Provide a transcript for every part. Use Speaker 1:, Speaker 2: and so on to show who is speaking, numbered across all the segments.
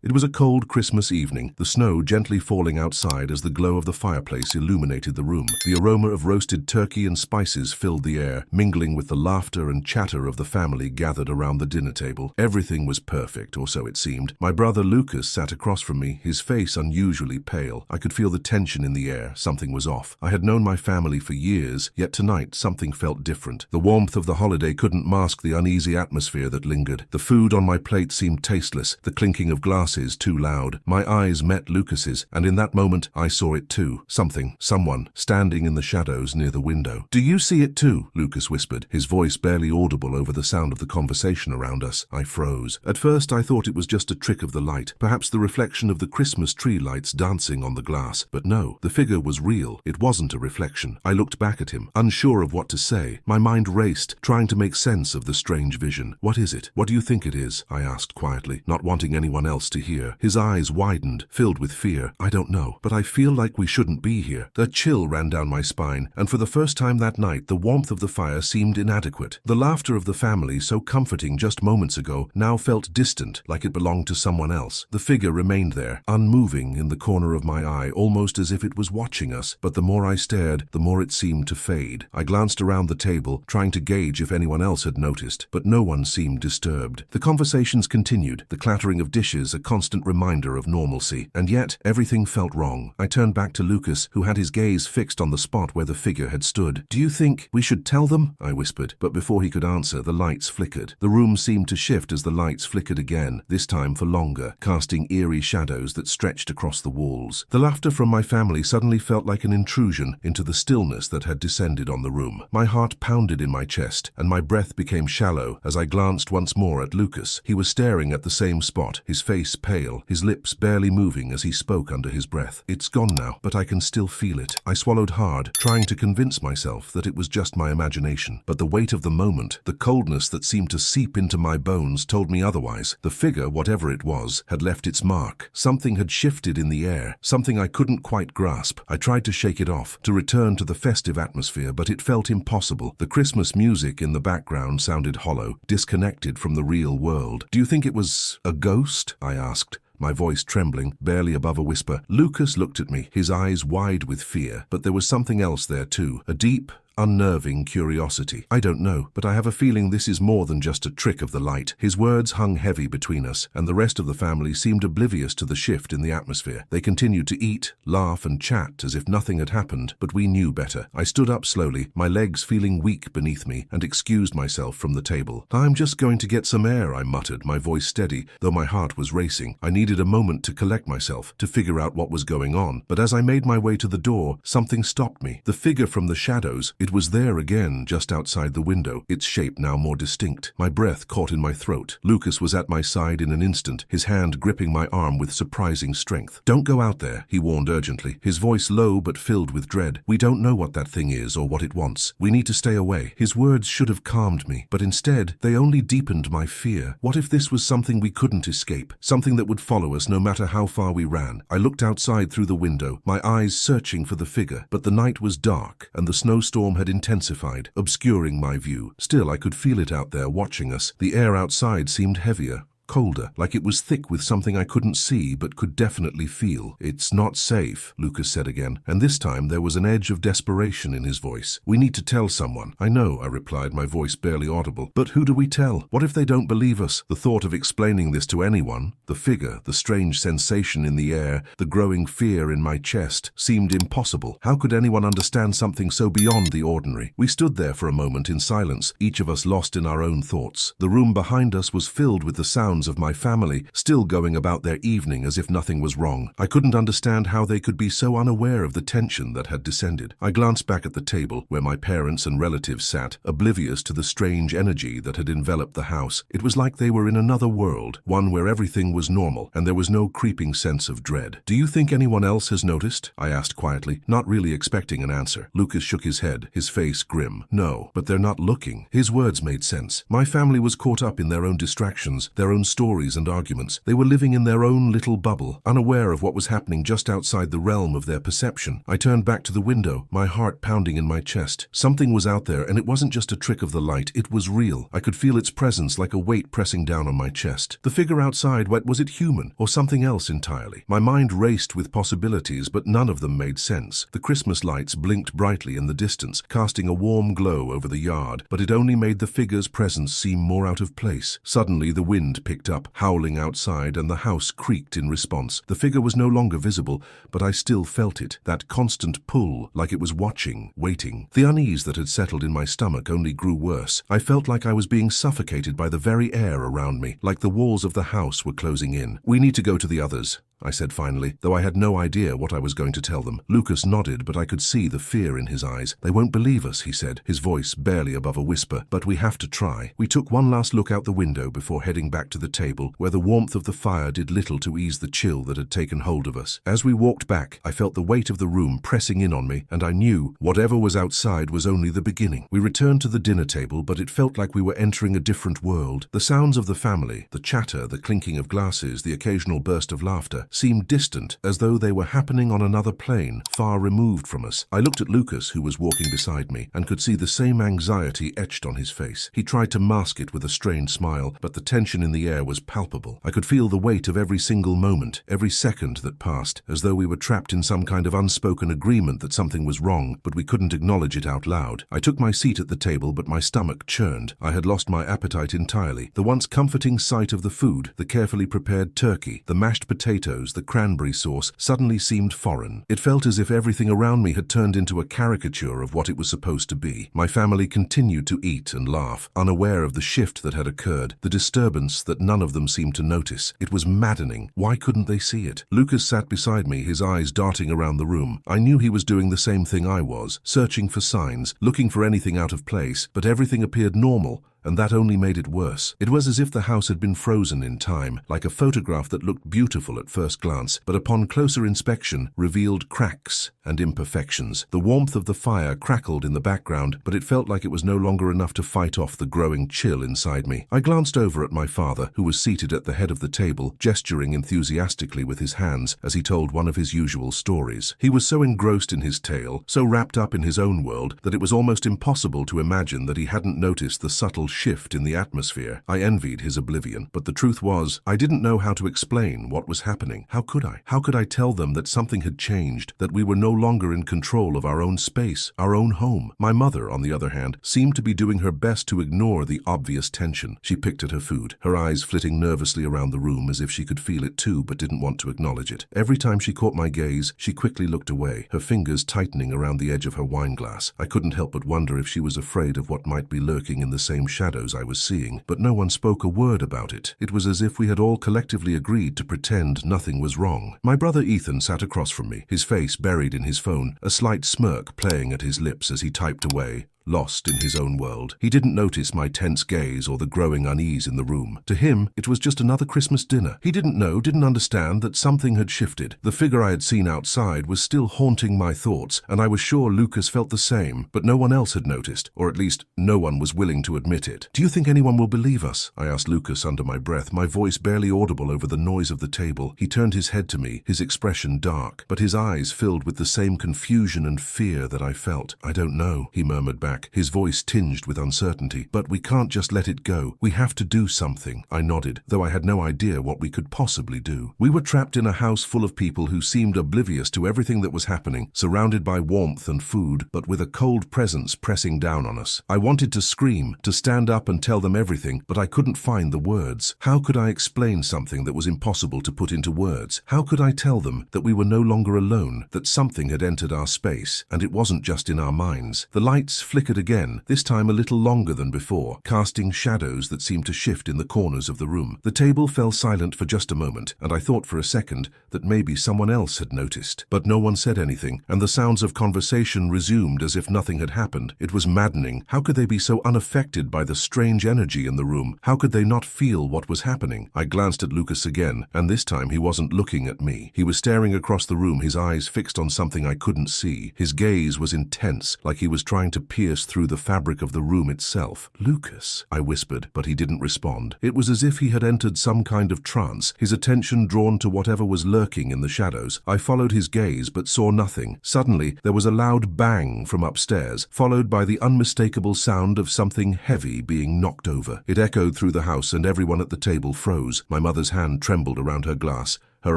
Speaker 1: It was a cold Christmas evening, the snow gently falling outside as the glow of the fireplace illuminated the room. The aroma of roasted turkey and spices filled the air, mingling with the laughter and chatter of the family gathered around the dinner table. Everything was perfect, or so it seemed. My brother Lucas sat across from me, his face unusually pale. I could feel the tension in the air. Something was off. I had known my family for years, yet tonight something felt different. The warmth of the holiday couldn't mask the uneasy atmosphere that lingered. The food on my plate seemed tasteless, the clinking of glasses too loud. My eyes met Lucas's, and in that moment I saw it too. Someone, standing in the shadows near the window. "Do you see it too?" Lucas whispered, his voice barely audible over the sound of the conversation around us. I froze. At first I thought it was just a trick of the light, perhaps the reflection of the Christmas tree lights dancing on the glass. But no, the figure was real. It wasn't a reflection. I looked back at him, unsure of what to say. My mind raced, trying to make sense of the strange vision. "What is it? What do you think it is?" I asked quietly, not wanting anyone else to hear. His eyes widened, filled with fear. "I don't know, but I feel like we shouldn't be here." A chill ran down my spine, and for the first time that night, the warmth of the fire seemed inadequate. The laughter of the family, so comforting just moments ago, now felt distant, like it belonged to someone else. The figure remained there, unmoving in the corner of my eye, almost as if it was watching us, but the more I stared, the more it seemed to fade. I glanced around the table, trying to gauge if anyone else had noticed, but no one seemed disturbed. The conversations continued, the clattering of dishes a constant reminder of normalcy, and yet everything felt wrong. I turned back to Lucas, who had his gaze fixed on the spot where the figure had stood. "Do you think we should tell them?" I whispered, but before he could answer, the lights flickered. The room seemed to shift as the lights flickered again, this time for longer, casting eerie shadows that stretched across the walls. The laughter from my family suddenly felt like an intrusion into the stillness that had descended on the room. My heart pounded in my chest, and my breath became shallow as I glanced once more at Lucas. He was staring at the same spot, his face pale, his lips barely moving as he spoke under his breath. "It's gone now, but I can still feel it." I swallowed hard, trying to convince myself that it was just my imagination. But the weight of the moment, the coldness that seemed to seep into my bones, told me otherwise. The figure, whatever it was, had left its mark. Something had shifted in the air, something I couldn't quite grasp. I tried to shake it off, to return to the festive atmosphere, but it felt impossible. The Christmas music in the background sounded hollow, disconnected from the real world. "Do you think it was a ghost?" I asked, my voice trembling, barely above a whisper. Lucas looked at me, his eyes wide with fear, but there was something else there too, a deep, unnerving curiosity. "I don't know, but I have a feeling this is more than just a trick of the light." His words hung heavy between us, and the rest of the family seemed oblivious to the shift in the atmosphere. They continued to eat, laugh, and chat as if nothing had happened, but we knew better. I stood up slowly, my legs feeling weak beneath me, and excused myself from the table. "I'm just going to get some air," I muttered, my voice steady, though my heart was racing. I needed a moment to collect myself, to figure out what was going on, but as I made my way to the door, something stopped me. The figure from the shadows, it was there again, just outside the window, its shape now more distinct. My breath caught in my throat. Lucas was at my side in an instant, his hand gripping my arm with surprising strength. "Don't go out there," he warned urgently, his voice low but filled with dread. "We don't know what that thing is or what it wants. We need to stay away." His words should have calmed me, but instead, they only deepened my fear. What if this was something we couldn't escape, something that would follow us no matter how far we ran? I looked outside through the window, my eyes searching for the figure, but the night was dark, and the snowstorm had intensified, obscuring my view. Still, I could feel it out there watching us. The air outside seemed heavier, colder, like it was thick with something I couldn't see but could definitely feel. "It's not safe," Lucas said again, and this time there was an edge of desperation in his voice. "We need to tell someone." "I know," I replied, my voice barely audible. "But who do we tell? What if they don't believe us?" The thought of explaining this to anyone, the figure, the strange sensation in the air, the growing fear in my chest, seemed impossible. How could anyone understand something so beyond the ordinary? We stood there for a moment in silence, each of us lost in our own thoughts. The room behind us was filled with the sounds of my family, still going about their evening as if nothing was wrong. I couldn't understand how they could be so unaware of the tension that had descended. I glanced back at the table, where my parents and relatives sat, oblivious to the strange energy that had enveloped the house. It was like they were in another world, one where everything was normal, and there was no creeping sense of dread. "Do you think anyone else has noticed?" I asked quietly, not really expecting an answer. Lucas shook his head, his face grim. "No, but they're not looking." His words made sense. My family was caught up in their own distractions, their own own stories and arguments. They were living in their own little bubble, unaware of what was happening just outside the realm of their perception. I turned back to the window, my heart pounding in my chest. Something was out there, and it wasn't just a trick of the light, it was real. I could feel its presence like a weight pressing down on my chest. The figure outside, was it human, or something else entirely? My mind raced with possibilities, but none of them made sense. The Christmas lights blinked brightly in the distance, casting a warm glow over the yard, but it only made the figure's presence seem more out of place. Suddenly, the wind picked up, howling outside, and the house creaked in response. The figure was no longer visible, but I still felt it, that constant pull, like it was watching, waiting. The unease that had settled in my stomach only grew worse. I felt like I was being suffocated by the very air around me, like the walls of the house were closing in. "We need to go to the others," I said finally, though I had no idea what I was going to tell them. Lucas nodded, but I could see the fear in his eyes. "They won't believe us," he said, his voice barely above a whisper, "but we have to try." We took one last look out the window before heading back to the table, where the warmth of the fire did little to ease the chill that had taken hold of us. As we walked back, I felt the weight of the room pressing in on me, and I knew whatever was outside was only the beginning. We returned to the dinner table, but it felt like we were entering a different world. The sounds of the family, the chatter, the clinking of glasses, the occasional burst of laughter, seemed distant, as though they were happening on another plane, far removed from us. I looked at Lucas, who was walking beside me, and could see the same anxiety etched on his face. He tried to mask it with a strained smile, but the tension in the air was palpable. I could feel the weight of every single moment, every second that passed, as though we were trapped in some kind of unspoken agreement that something was wrong, but we couldn't acknowledge it out loud. I took my seat at the table, but my stomach churned. I had lost my appetite entirely. The once comforting sight of the food, the carefully prepared turkey, the mashed potatoes, the cranberry sauce, suddenly seemed foreign. It felt as if everything around me had turned into a caricature of what it was supposed to be. My family continued to eat and laugh, unaware of the shift that had occurred, the disturbance that none of them seemed to notice. It was maddening. Why couldn't they see it? Lucas sat beside me, his eyes darting around the room. I knew he was doing the same thing I was, searching for signs, looking for anything out of place, but everything appeared normal, and that only made it worse. It was as if the house had been frozen in time, like a photograph that looked beautiful at first glance, but upon closer inspection revealed cracks and imperfections. The warmth of the fire crackled in the background, but it felt like it was no longer enough to fight off the growing chill inside me. I glanced over at my father, who was seated at the head of the table, gesturing enthusiastically with his hands as he told one of his usual stories. He was so engrossed in his tale, so wrapped up in his own world, that it was almost impossible to imagine that he hadn't noticed the subtle shift in the atmosphere. I envied his oblivion, but the truth was, I didn't know how to explain what was happening. How could I? How could I tell them that something had changed, that we were no longer in control of our own space, our own home? My mother, on the other hand, seemed to be doing her best to ignore the obvious tension. She picked at her food, her eyes flitting nervously around the room as if she could feel it too but didn't want to acknowledge it. Every time she caught my gaze, she quickly looked away, her fingers tightening around the edge of her wine glass. I couldn't help but wonder if she was afraid of what might be lurking in the same shadows I was seeing, but no one spoke a word about it. It was as if we had all collectively agreed to pretend nothing was wrong. My brother Ethan sat across from me, his face buried in his phone, a slight smirk playing at his lips as he typed away, lost in his own world. He didn't notice my tense gaze or the growing unease in the room. To him, it was just another Christmas dinner. He didn't understand that something had shifted. The figure I had seen outside was still haunting my thoughts, and I was sure Lucas felt the same, but no one else had noticed, or at least no one was willing to admit it. "Do you think anyone will believe us?" I asked Lucas under my breath, my voice barely audible over the noise of the table. He turned his head to me, his expression dark, but his eyes filled with the same confusion and fear that I felt. "I don't know," he murmured back, his voice tinged with uncertainty. "But we can't just let it go. We have to do something." I nodded, though I had no idea what we could possibly do. We were trapped in a house full of people who seemed oblivious to everything that was happening, surrounded by warmth and food, but with a cold presence pressing down on us. I wanted to scream, to stand up and tell them everything, but I couldn't find the words. How could I explain something that was impossible to put into words? How could I tell them that we were no longer alone, that something had entered our space, and it wasn't just in our minds? The lights flickered again, this time a little longer than before, casting shadows that seemed to shift in the corners of the room. The table fell silent for just a moment, and I thought for a second that maybe someone else had noticed. But no one said anything, and the sounds of conversation resumed as if nothing had happened. It was maddening. How could they be so unaffected by the strange energy in the room? How could they not feel what was happening? I glanced at Lucas again, and this time he wasn't looking at me. He was staring across the room, his eyes fixed on something I couldn't see. His gaze was intense, like he was trying to pierce pierced through the fabric of the room itself. "Lucas," I whispered, but he didn't respond. It was as if he had entered some kind of trance, his attention drawn to whatever was lurking in the shadows. I followed his gaze, but saw nothing. Suddenly, there was a loud bang from upstairs, followed by the unmistakable sound of something heavy being knocked over. It echoed through the house, and everyone at the table froze. My mother's hand trembled around her glass, her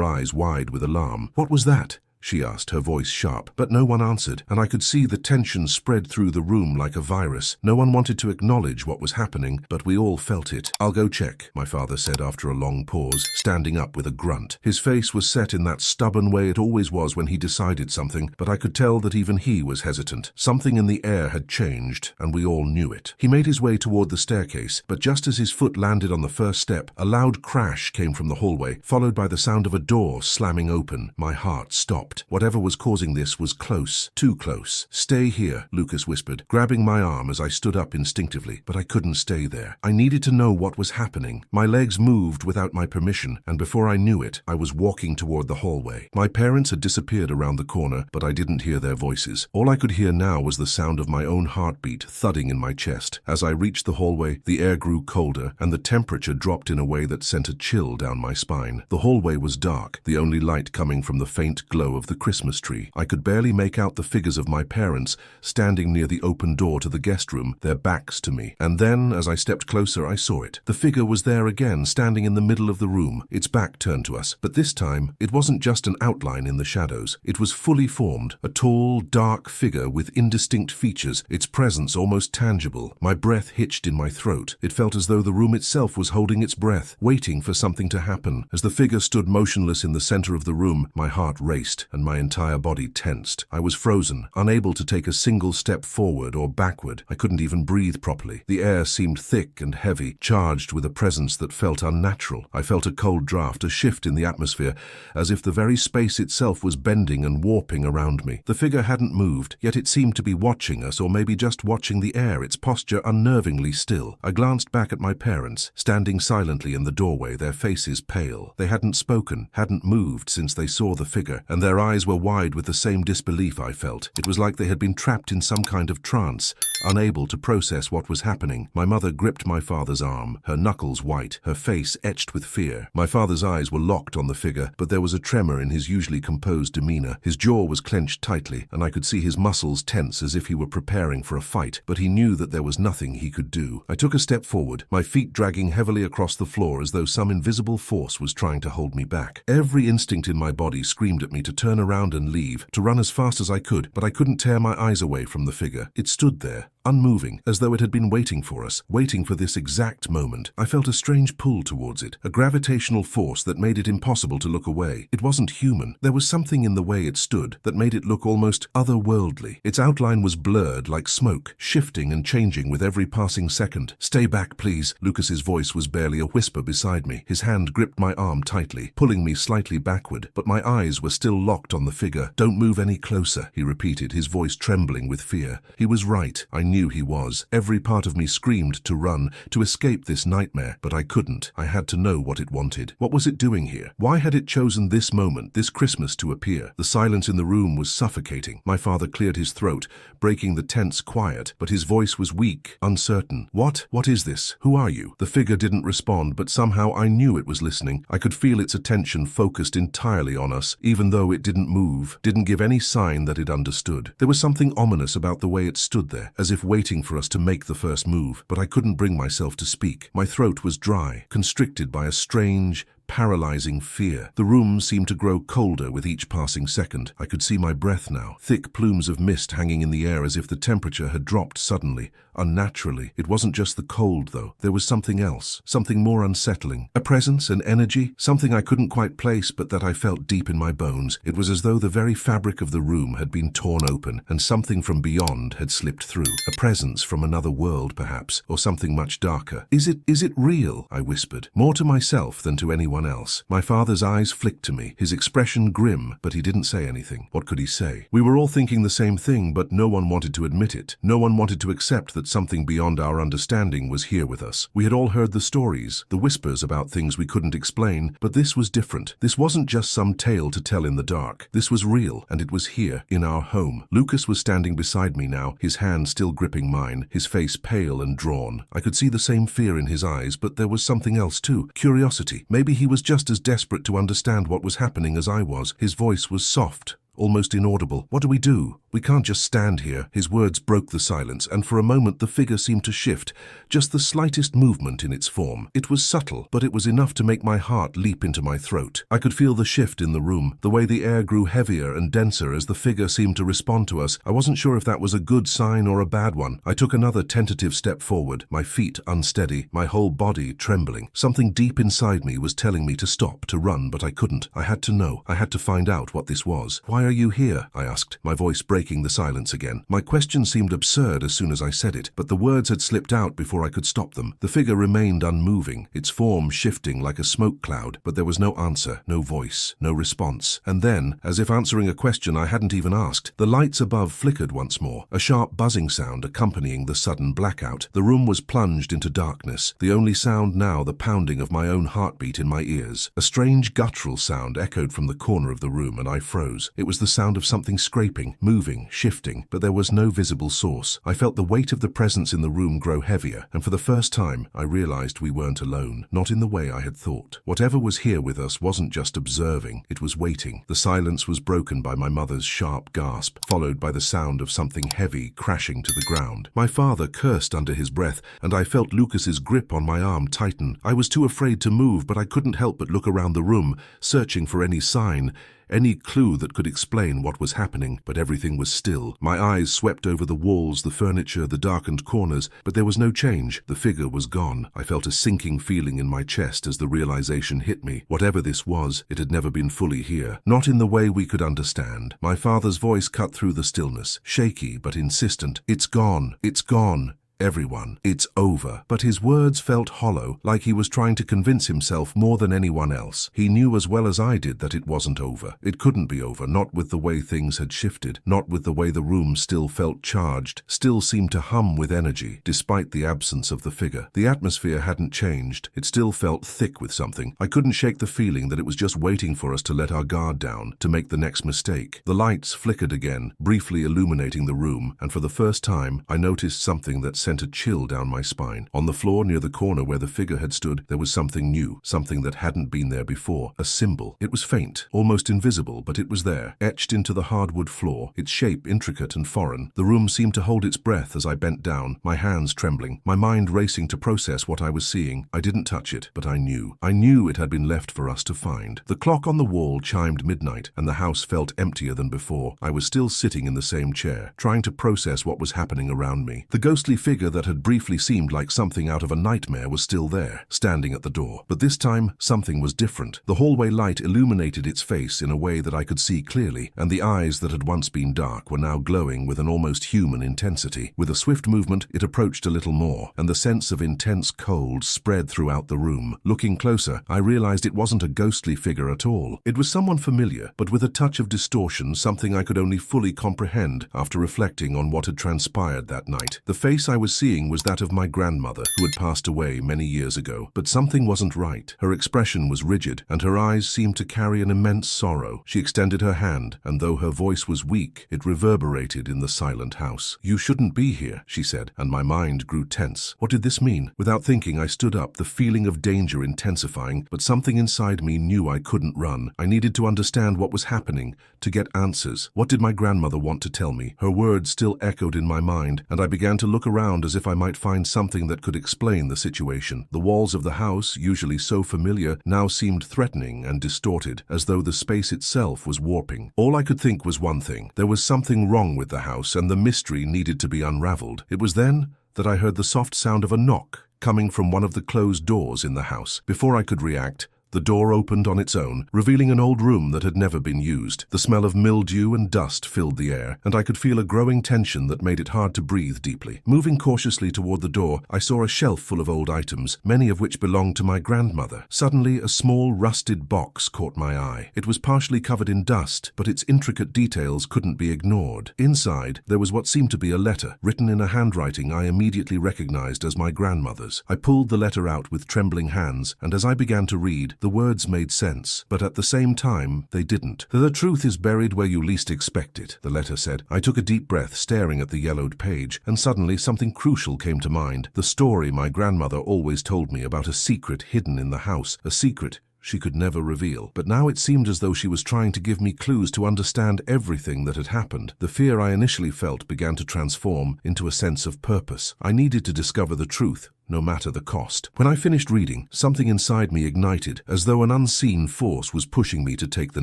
Speaker 1: eyes wide with alarm. "What was that?" she asked, her voice sharp. But no one answered, and I could see the tension spread through the room like a virus. No one wanted to acknowledge what was happening, but we all felt it. "I'll go check," my father said after a long pause, standing up with a grunt. His face was set in that stubborn way it always was when he decided something, but I could tell that even he was hesitant. Something in the air had changed, and we all knew it. He made his way toward the staircase, but just as his foot landed on the first step, a loud crash came from the hallway, followed by the sound of a door slamming open. My heart stopped. Whatever was causing this was close, too close. "Stay here," Lucas whispered, grabbing my arm as I stood up instinctively, but I couldn't stay there. I needed to know what was happening. My legs moved without my permission, and before I knew it, I was walking toward the hallway. My parents had disappeared around the corner, but I didn't hear their voices. All I could hear now was the sound of my own heartbeat thudding in my chest. As I reached the hallway, the air grew colder, and the temperature dropped in a way that sent a chill down my spine. The hallway was dark, the only light coming from the faint glow of the Christmas tree. I could barely make out the figures of my parents standing near the open door to the guest room, their backs to me. And then, as I stepped closer, I saw it. The figure was there again, standing in the middle of the room, its back turned to us. But this time, it wasn't just an outline in the shadows. It was fully formed, a tall, dark figure with indistinct features, its presence almost tangible. My breath hitched in my throat. It felt as though the room itself was holding its breath, waiting for something to happen. As the figure stood motionless in the center of the room, my heart raced, and my entire body tensed. I was frozen, unable to take a single step forward or backward. I couldn't even breathe properly. The air seemed thick and heavy, charged with a presence that felt unnatural. I felt a cold draft, a shift in the atmosphere, as if the very space itself was bending and warping around me. The figure hadn't moved, yet it seemed to be watching us, or maybe just watching the air, its posture unnervingly still. I glanced back at my parents, standing silently in the doorway, their faces pale. They hadn't spoken, hadn't moved since they saw the figure, and their eyes were wide with the same disbelief I felt. It was like they had been trapped in some kind of trance, unable to process what was happening. My mother gripped my father's arm, her knuckles white, her face etched with fear. My father's eyes were locked on the figure, but there was a tremor in his usually composed demeanor. His jaw was clenched tightly, and I could see his muscles tense as if he were preparing for a fight, but he knew that there was nothing he could do. I took a step forward, my feet dragging heavily across the floor as though some invisible force was trying to hold me back. Every instinct in my body screamed at me to turn around and leave, to run as fast as I could, but I couldn't tear my eyes away from the figure. It stood there, unmoving, as though it had been waiting for us, waiting for this exact moment. I felt a strange pull towards it, a gravitational force that made it impossible to look away. It wasn't human. There was something in the way it stood that made it look almost otherworldly. Its outline was blurred like smoke, shifting and changing with every passing second. "Stay back, please." Lucas's voice was barely a whisper beside me. His hand gripped my arm tightly, pulling me slightly backward, but my eyes were still locked on the figure. "Don't move any closer," he repeated, his voice trembling with fear. He was right. I knew he was. Every part of me screamed to run, to escape this nightmare, but I couldn't. I had to know what it wanted. What was it doing here? Why had it chosen this moment, this Christmas, to appear? The silence in the room was suffocating. My father cleared his throat, breaking the tense quiet, but his voice was weak, uncertain. What is this? Who are you?" The figure didn't respond, but somehow I knew it was listening. I could feel its attention focused entirely on us, even though it didn't move, didn't give any sign that it understood. There was something ominous about the way it stood there, as if waiting for us to make the first move, but I couldn't bring myself to speak. My throat was dry, constricted by a strange, paralyzing fear. The room seemed to grow colder with each passing second. I could see my breath now, thick plumes of mist hanging in the air as if the temperature had dropped suddenly, unnaturally. It wasn't just the cold, though. There was something else, something more unsettling. A presence, an energy, something I couldn't quite place but that I felt deep in my bones. It was as though the very fabric of the room had been torn open and something from beyond had slipped through. A presence from another world, perhaps, or something much darker. Is it real?" I whispered, more to myself than to anyone anyone else. My father's eyes flicked to me, his expression grim, but he didn't say anything. What could he say? We were all thinking the same thing, but no one wanted to admit it. No one wanted to accept that something beyond our understanding was here with us. We had all heard the stories, the whispers about things we couldn't explain, but this was different. This wasn't just some tale to tell in the dark. This was real, and it was here, in our home. Lucas was standing beside me now, his hand still gripping mine, his face pale and drawn. I could see the same fear in his eyes, but there was something else too. Curiosity. Maybe he was just as desperate to understand what was happening as I was. His voice was soft, almost inaudible. What do we do? We can't just stand here. His words broke the silence, and for a moment the figure seemed to shift, just the slightest movement in its form. It was subtle, but it was enough to make my heart leap into my throat. I could feel the shift in the room, the way the air grew heavier and denser as the figure seemed to respond to us. I wasn't sure if that was a good sign or a bad one. I took another tentative step forward, my feet unsteady, my whole body trembling. Something deep inside me was telling me to stop, to run, but I couldn't. I had to know. I had to find out what this was. "Why are you here?" I asked, my voice breaking the silence again. My question seemed absurd as soon as I said it, but the words had slipped out before I could stop them. The figure remained unmoving, its form shifting like a smoke cloud, but there was no answer, no voice, no response. And then, as if answering a question I hadn't even asked, the lights above flickered once more, a sharp buzzing sound accompanying the sudden blackout. The room was plunged into darkness, the only sound now the pounding of my own heartbeat in my ears. A strange guttural sound echoed from the corner of the room, and I froze. It was the sound of something scraping, moving, shifting, but there was no visible source. I felt the weight of the presence in the room grow heavier, and for the first time, I realized we weren't alone, not in the way I had thought. Whatever was here with us wasn't just observing, it was waiting. The silence was broken by my mother's sharp gasp, followed by the sound of something heavy crashing to the ground. My father cursed under his breath, and I felt Lucas's grip on my arm tighten. I was too afraid to move, but I couldn't help but look around the room, searching for any sign, any clue that could explain what was happening, but everything was still. My eyes swept over the walls, the furniture, the darkened corners, but there was no change. The figure was gone. I felt a sinking feeling in my chest as the realization hit me. Whatever this was, it had never been fully here. Not in the way we could understand. My father's voice cut through the stillness, shaky but insistent. "It's gone. It's gone. Everyone. It's over." But his words felt hollow, like he was trying to convince himself more than anyone else. He knew as well as I did that it wasn't over. It couldn't be over, not with the way things had shifted, not with the way the room still felt charged, still seemed to hum with energy, despite the absence of the figure. The atmosphere hadn't changed. It still felt thick with something. I couldn't shake the feeling that it was just waiting for us to let our guard down, to make the next mistake. The lights flickered again, briefly illuminating the room, and for the first time, I noticed something that sent a chill down my spine. On the floor near the corner where the figure had stood, there was something new, something that hadn't been there before, a symbol. It was faint, almost invisible, but it was there, etched into the hardwood floor, its shape intricate and foreign. The room seemed to hold its breath as I bent down, my hands trembling, my mind racing to process what I was seeing. I didn't touch it, but I knew. I knew it had been left for us to find. The clock on the wall chimed midnight, and the house felt emptier than before. I was still sitting in the same chair, trying to process what was happening around me. The ghostly figure that had briefly seemed like something out of a nightmare was still there, standing at the door. But this time, something was different. The hallway light illuminated its face in a way that I could see clearly, and the eyes that had once been dark were now glowing with an almost human intensity. With a swift movement, it approached a little more, and the sense of intense cold spread throughout the room. Looking closer, I realized it wasn't a ghostly figure at all. It was someone familiar, but with a touch of distortion, something I could only fully comprehend after reflecting on what had transpired that night. The face I was seeing was that of my grandmother, who had passed away many years ago. But something wasn't right. Her expression was rigid, and her eyes seemed to carry an immense sorrow. She extended her hand, and though her voice was weak, it reverberated in the silent house. "You shouldn't be here," she said, and my mind grew tense. What did this mean? Without thinking, I stood up, the feeling of danger intensifying, but something inside me knew I couldn't run. I needed to understand what was happening, to get answers. What did my grandmother want to tell me? Her words still echoed in my mind, and I began to look around as if I might find something that could explain the situation. The walls of the house, usually so familiar, now seemed threatening and distorted, as though the space itself was warping. All I could think was one thing. There was something wrong with the house, and the mystery needed to be unraveled. It was then that I heard the soft sound of a knock coming from one of the closed doors in the house. Before I could react, The door opened on its own, revealing an old room that had never been used. The smell of mildew and dust filled the air, and I could feel a growing tension that made it hard to breathe deeply. Moving cautiously toward the door, I saw a shelf full of old items, many of which belonged to my grandmother. Suddenly, a small, rusted box caught my eye. It was partially covered in dust, but its intricate details couldn't be ignored. Inside, there was what seemed to be a letter, written in a handwriting I immediately recognized as my grandmother's. I pulled the letter out with trembling hands, and as I began to read, the words made sense, but at the same time, they didn't. "The truth is buried where you least expect it," the letter said. I took a deep breath, staring at the yellowed page, and suddenly something crucial came to mind. The story my grandmother always told me about a secret hidden in the house, a secret she could never reveal. But now it seemed as though she was trying to give me clues to understand everything that had happened. The fear I initially felt began to transform into a sense of purpose. I needed to discover the truth, no matter the cost. When I finished reading, something inside me ignited, as though an unseen force was pushing me to take the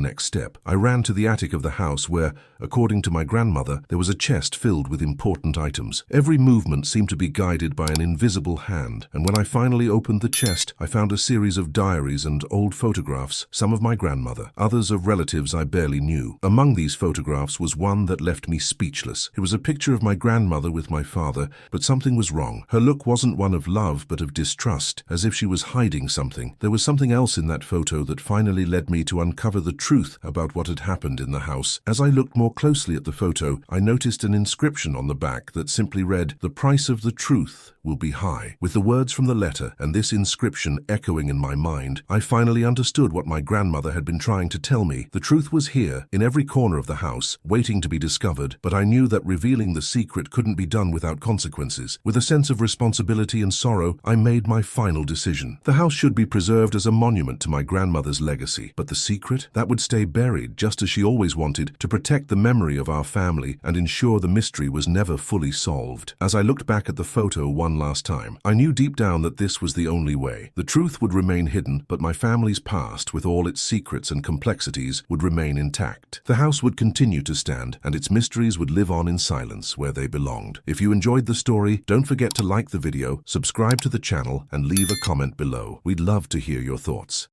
Speaker 1: next step. I ran to the attic of the house where, according to my grandmother, there was a chest filled with important items. Every movement seemed to be guided by an invisible hand, and when I finally opened the chest, I found a series of diaries and old photographs, some of my grandmother, others of relatives I barely knew. Among these photographs was one that left me speechless. It was a picture of my grandmother with my father, but something was wrong. Her look wasn't one of love, but of distrust, as if she was hiding something. There was something else in that photo that finally led me to uncover the truth about what had happened in the house. As I looked more closely at the photo, I noticed an inscription on the back that simply read, "The price of the truth will be high." With the words from the letter and this inscription echoing in my mind, I finally understood what my grandmother had been trying to tell me. The truth was here, in every corner of the house, waiting to be discovered, but I knew that revealing the secret couldn't be done without consequences. With a sense of responsibility and sorrow, I made my final decision. The house should be preserved as a monument to my grandmother's legacy, but the secret? That would stay buried, just as she always wanted, to protect the memory of our family and ensure the mystery was never fully solved. As I looked back at the photo one last time, I knew deep down that this was the only way. The truth would remain hidden, but my family's past, with all its secrets and complexities, would remain intact. The house would continue to stand, and its mysteries would live on in silence where they belonged. If you enjoyed the story, don't forget to like the video, subscribe to the channel, and leave a comment below. We'd love to hear your thoughts.